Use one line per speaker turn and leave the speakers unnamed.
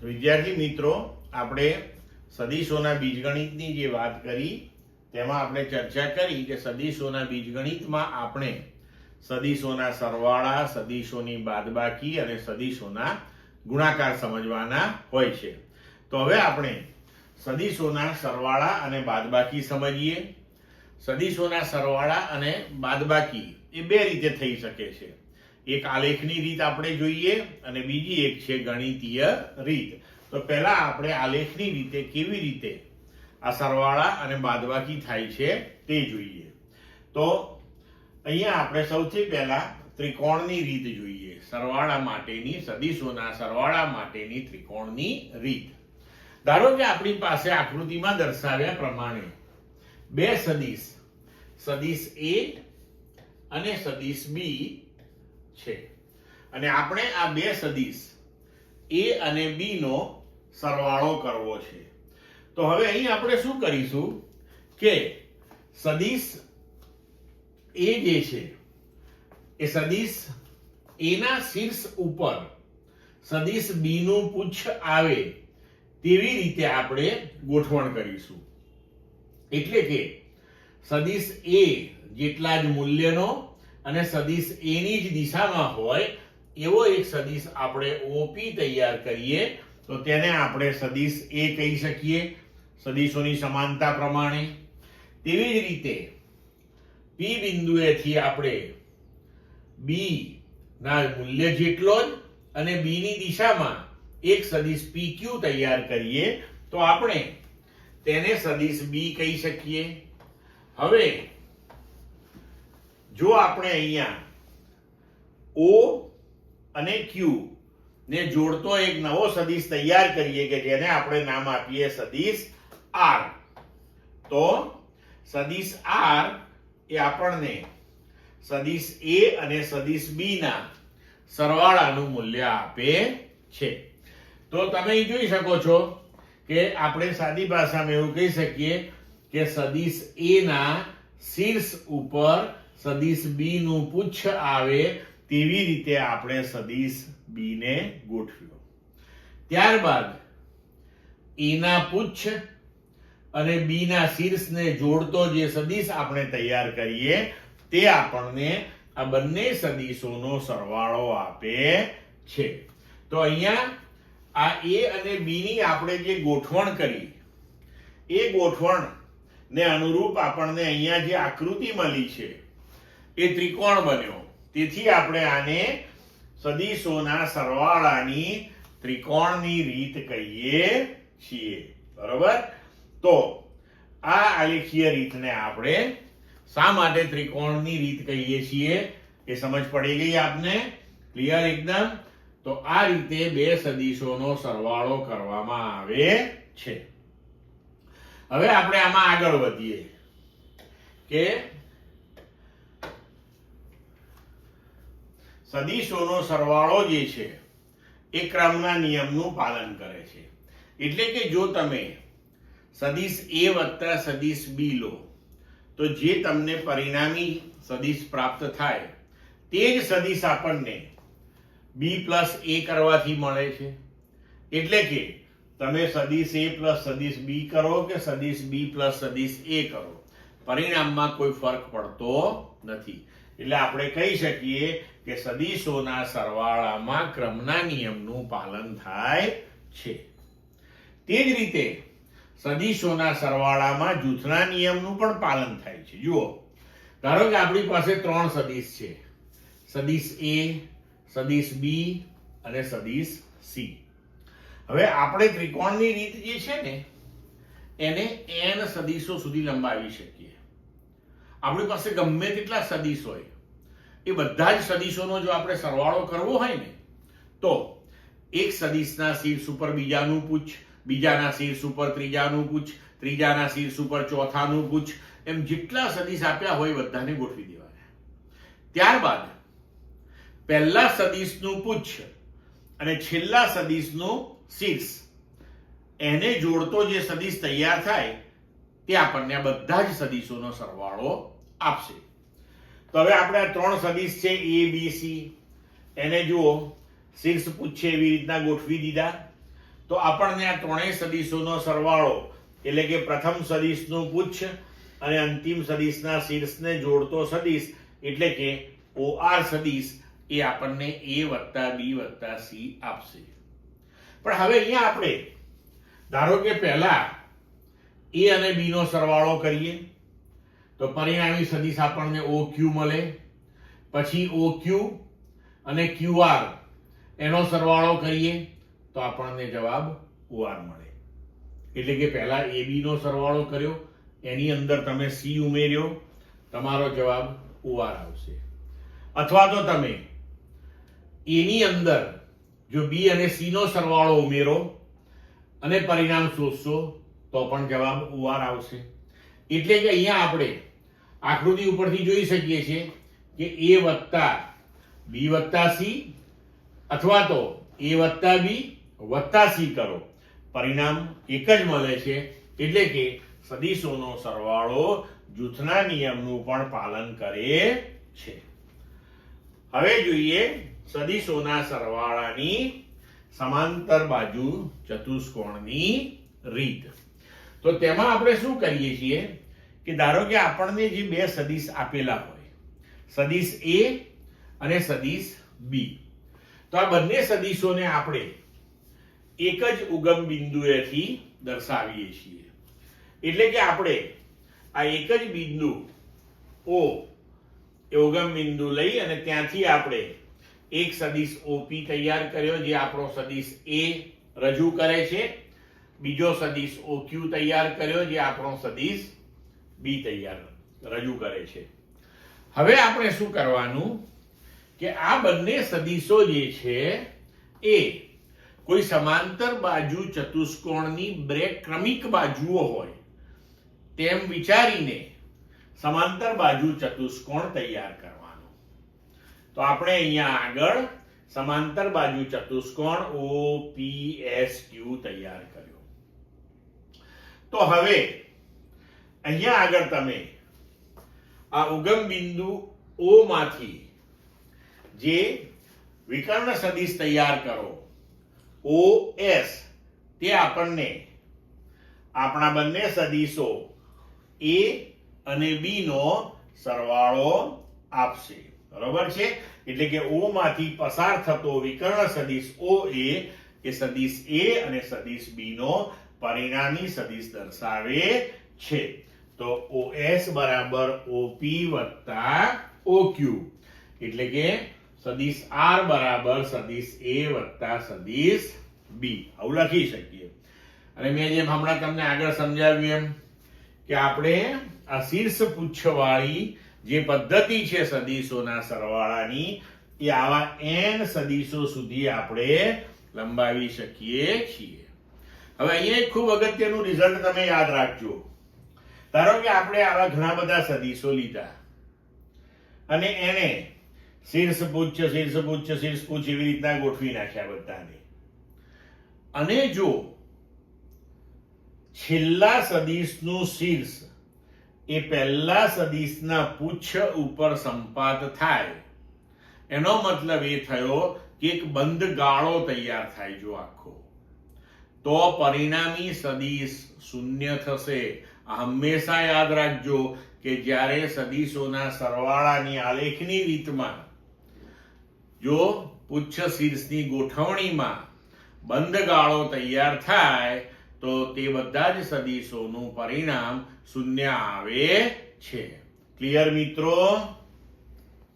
તો વિદ્યાર્થી મિત્રો, આપણે સદીશોના બીજગણિતની જે વાત કરી તેમાં આપણે ચર્ચા કરી કે સદીશોના બીજગણિતમાં આપણે સદીશોના સરવાળા, સદીશોની બાદબાકી અને સદીશોના ગુણાકાર સમજવાના હોય છે. તો હવે આપણે સદીશોના સરવાળા અને બાદબાકી સમજીએ. સદીશોના સરવાળા અને બાદબાકી એ બે રીતે થઈ શકે છે. એક આલેખની રીત આપણે જોઈએ અને બીજી એક છે ગણિતીય રીત. તો પહેલા આપણે આલેખની રીતે કેવી રીતે આ સરવાળા અને બાદબાકી થાય છે તે જોઈએ. તો અહીંયા આપણે સૌથી પહેલા ત્રિકોણની રીત જોઈએ. સરવાળા માટેની, સદીશોના સરવાળા માટેની ત્રિકોણની રીત. ધારો કે આપણી પાસે આકૃતિમાં દર્શાવ્યા પ્રમાણે બે સદીશ, સદીશ A અને સદીશ B છે અને આપણે આ બે સદીશ A અને B નો સરવાળો કરવો છે. તો હવે અહીં આપણે શું કરીશું કે સદીશ A જે છે એ સદીશ A ના શીર્ષ ઉપર સદીશ B નું પુચ્છ આવે તેવી રીતે આપણે ગોઠવણ કરીશું. એટલે કે સદીશ A જેટલા જ મૂલ્યનો અને સદીશ A ની જ દિશામાં હોય એવો એક સદીશ આપણે OP તૈયાર કરીએ તો તેને આપણે સદીશ A કહી શકીએ સદીશોની સમાનતા પ્રમાણે. તેવી જ રીતે P બિંદુએથી આપણે B ના મૂલ્ય જેટલો જ અને B ની દિશામાં એક સદીશ PQ તૈયાર કરીએ તો આપણે તેને સદીશ B કહી શકીએ. હવે જો આપણે અહીંયા O અને Q ને જોડતો એક નવો સદીશ તૈયાર કરીએ કે જેને આપણે નામ આપીએ સદીશ R, તો સદીશ R એ આપણને સદીશ A અને સદીશ B ના સરવાળાનું મૂલ્ય આપે છે. તો તમે અહીં જોઈ શકો છો કે આપણે સાદી ભાષામાં એવું કહી શકીએ કે સદીશ A ના શીર્ષ ઉપર સદીશ B નું પુચ્છ આવે તેવી રીતે આપણે સદીશ B ને ગોઠવ્યો. ત્યારબાદ A ના પુચ્છ અને B ના શીર્ષને જોડતો જે સદીશ આપણે તૈયાર કરીએ તે આપણને આ બંને સદીશોનો સરવાળો આપે છે. તો અહીંયા આ A અને B ની આપણે જે ગોઠવણ કરી એ ગોઠવણ ને અનુરૂપ આપણને અહીંયા જે આકૃતિ મળી છે એ ત્રિકોણ બન્યો. તેથી આપણે આને સદીશોના સરવાળાની ત્રિકોણની રીત કહીએ છીએ. બરોબર? તો આ આલેખીય રીતને આપણે શા માટે ત્રિકોણની રીત કહીએ છીએ એ સમજ પડી ગઈ આપને? ક્લિયર એકદમ? તો આ રીતે બે સદીશોનો સરવાળો કરવામાં આવે છે. હવે આપણે આમાં આગળ વધીએ કે સદીશોનો સરવાળો જે છે એ ક્રમના નિયમનું પાલન કરે છે. એટલે કે જો તમે સદીશ A વત્તા સદીશ B લો તો જે તમને પરિણામી સદીશ પ્રાપ્ત થાય તે જ સદીશ આપણને B પ્લસ A કરવાથી મળે છે. એટલે કે તમે સદીશ A પ્લસ સદીશ B કરો કે સદીશ B પ્લસ સદીશ A કરો, પરિણામમાં કોઈ ફરક પડતો નથી. એટલે આપણે કહી શકીએ કે સદીશોના સરવાળામાં ક્રમના નિયમનું પાલન થાય છે. તે જ રીતે સદીશોના સરવાળામાં જૂથના નિયમનું પણ પાલન થાય છે. જુઓ, ધારો કે આપણી પાસે ત્રણ સદીશ છે, સદીશ A, સદીશ B અને સદીશ C. હવે આપણે ત્રિકોણની રીત જે છે ને એને n સદીશો સુધી લંબાવી શકીએ. આપણી પાસે ગમે તેટલા સદીશ હોય એ બધા જ સદીશોનો જો આપણે સરવાળો કરવો હોય ને તો એક સદીશના શીર્ષ ઉપર બીજાનું પુચ્છ, બીજાના શીર્ષ ઉપર ત્રીજાનું પુચ્છ, ત્રીજાના શીર્ષ ઉપર ચોથાનું પુચ્છ, એમ જેટલા સદીશ આપ્યા હોય બધાને ગોઠવી દેવાના. ત્યારબાદ પહેલા સદીશનું પુચ્છ અને છેલ્લા સદીશનું શીર્ષ એને જોડતો જે સદીશ તૈયાર થાય તે આપણને આ બધા જ સદીશોનો સરવાળો આપશે. તો હવે આપણે આ ત્રણ સદીશ છે A, B, C એને જુઓ શીર્ષ પુચ્છ એવી રીતના ગોઠવી દીધા. તો આપણને આ ત્રણેય સદીશોનો સરવાળો એટલે કે પ્રથમ સદીશનું પુચ્છ અને અંતિમ સદીશના શીર્ષને જોડતો સદીશ એટલે કે OR સદીશ એ આપણને A વત્તા B વત્તા C આપશે. પણ હવે અહીંયા આપણે ધારો કે પહેલા A અને B નો સરવાળો કરીએ તો પરિણામી સદીશ આપણને OQ મળે, પછી OQ અને QR એનો સરવાળો કરીએ તો આપણને જવાબ OR મળે. એટલે કે પહેલા AB નો સરવાળો કર્યો, એની અંદર તમે C ઉમેર્યો, તમારો જવાબ OR આવશે. અથવા તો તમે A ની અંદર જો B અને C નો સરવાળો ઉમેરો અને પરિણામ શોધશો તો પણ જવાબ OR આવશે. એટલે કે અહીંયા આપણે આકૃતિ ઉપરથી જોઈ શકીએ છીએ કે A વત્તા B વત્તા C અથવા તો A વત્તા B વત્તા C કરો, પરિણામ એક જ મળે છે. એટલે કે સદીશોનો સરવાળો જૂથના નિયમનું પણ પાલન કરે છે. હવે જોઈએ સદીશોના સરવાળાની સમાંતર બાજુ ચતુષ્કોણની રીત. તો તેમાં આપણે શું કરીએ છીએ કે ધારો કે આપણને જે બે સદીશ આપેલા હોય, સદીશ A અને સદીશ B, તો આ બંને સદીશોને આપણે એક જ ઉગમ બિંદુએથી દર્શાવીએ છીએ. એટલે કે આપણે આ એક જ બિંદુ O એ ઉગમ બિંદુ લઈ અને ત્યાંથી આપણે એક સદીશ OP તૈયાર કર્યો જે આપણો સદીશ A રજૂ કરે છે, બીજો સદીશ OQ તૈયાર કર્યો જે આપણો સદીશ B તૈયાર રજૂ કરે છે. હવે આપણે શું કરવાનું કે આ બંને સદીશો જે છે એ કોઈ સમાંતર બાજુ ચતુષ્કોણની બે ક્રમિક બાજુઓ હોય તેમ વિચારીને સમાંતર બાજુ ચતુષ્કોણ તૈયાર કરવાનો. તો આપણે અહીંયા આગળ સમાંતર બાજુ ચતુષ્કોણ OPSQ તૈયાર કર્યો. તો હવે અહીંયા આગળ તમે આ ઉગમ બિંદુ O માંથી જે વિકર્ણ સદિશ તૈયાર કરો OS, તે આપણને આપણા બંને સદીશો A અને B નો સરવાળો આપશે. બરોબર છે? એટલે કે O માંથી પસાર થતો વિકર્ણ સદિશ OA એ સદિશ A અને સદિશ B નો પરિણામી સદિશ દર્શાવે છે. તો OS બરાબર OP વત્તા OQ એટલે કે સદિશ R બરાબર સદિશ A વત્તા સદિશ B, આવું લખી શકીએ. અને મેં જેમ હમણાં તમને આગળ સમજાવ્યું એમ કે આપણે આ શીર્ષ પુચ્છવાળી જે પદ્ધતિ છે સદીશોના સરવાળાની એ આવા n સદીશો સુધી આપણે લંબાવી શકીએ છીએ. હવે અહીંયા એક ખૂબ અગત્યનું રિઝલ્ટ તમે યાદ રાખજો. ધારો કે આપણે આવા ઘણા બધા સદીશો લીધા અને એને શીર્ષ પુચ્છ એવી રીતના ગોઠવી નાખ્યા બધાને, અને જો છેલ્લા સદીશનું શીર્ષ એ પહેલા સદીશના પુચ્છ ઉપર સંપાત થાય, એનો મતલબ એ થયો કે એક બંધ ગાળો તૈયાર થાય જો આખો, તો પરિણામી સદીશ શૂન્ય થશે. હંમેશા યાદ રાખજો કે જ્યારે સદીશોના સરવાળાની આલેખની રીતમાં જો પુચ્છ શીર્ષની ગોઠવણીમાં બંધ ગાળો તૈયાર થાય તો તે બધા જ સદીશોનું પરિણામ શૂન્ય આવે છે. ક્લિયર મિત્રો?